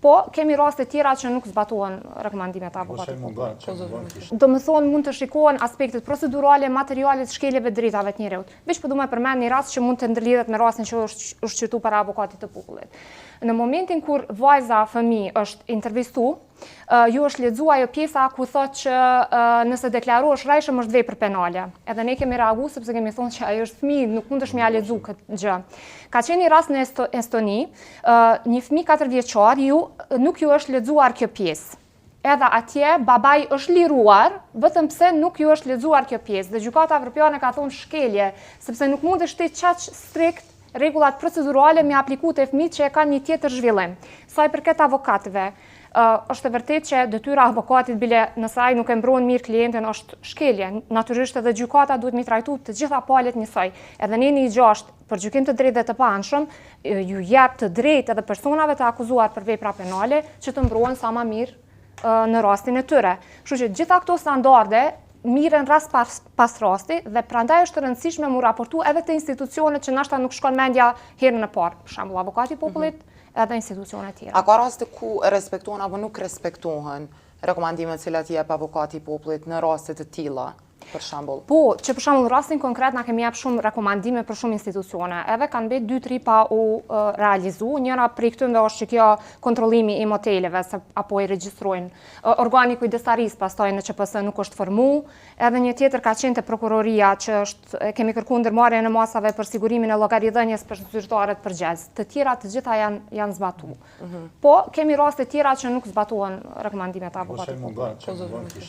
Po, kemi raste tjera që nuk zbatohen rekomandimet e avokatit. Do më thonë mund të shikohen aspektet procedurale, materiale të shkeljeve drejtave të njerëzit. Veç po du me përmend një rast që mund të ndërlidhet me rastin që është shqyrtu para avokatit të popullit. Në momentin kur vajza fëmijë është intervistu, ju është lexuar ajo pjesa ku thotë që nëse deklarohesh rrajshëm është vepër penale. Edhe ne kemi reaguar sepse kemi thonë që ajo është fëmijë, nuk mundesh me ia lexu këtë gjë. Ka qenë një rast në Estoni, një fëmijë 4 vjeçar, nuk ju është lexuar kjo pjesë. Edhe atje babai është liruar, vetëm pse nuk ju është lexuar kjo pjesë. Dhe gjykata evropiane ka thonë shkelje, sepse nuk mundesh ti çaq strikt rregullat procedurale me apliku te fëmijët që e kanë një tjetër zhvillim. Sa i përket avokatëve, është e vërtetë që detyra avokatit bile nëse ai nuk e mbron mirë klientin është shkelje. Natyrisht edhe gjykata duhet mi trajtu të gjitha palët njësoj. Edhe ne një gjashtë për gjykim të drejtë dhe të paanshëm ju jep të drejtë edhe personave të akuzuar për vepra penale që të mbrohen sa më mirë në rastin e tyre. Kështu që gjitha këto standarde miren rast pas rasti dhe prandaj është e rëndësishme mu raportu edhe të institucionet që nashta nuk shkon mendja herën e parë, për shembull avokati i popullit edhe institucionet tjera. A ka raste ku respektohen apo nuk respektohen rekomandimet që cilat jep avokati i popullit në raste të tilla? Për shembull. Po, që për shembull rastin konkret na kemi jep shumë rekomandime për shumë institucione, edhe kanë mbet 2-3 pa u realizu. Njëra prej këtyre është që kjo kontrollimi i moteleve apo i regjistrojnë organi kujdestarisë pastaj në QPS nuk është formu, edhe një tjetër ka qenë te prokuroria që kemi kërkuar ndërmarrjen e masave për sigurimin e llogaridhënies për zyrtarët përgjegjës. Të tjera të gjitha janë zbatuar. Po, kemi raste tjera që nuk zbatohen rekomandimet e avokatit.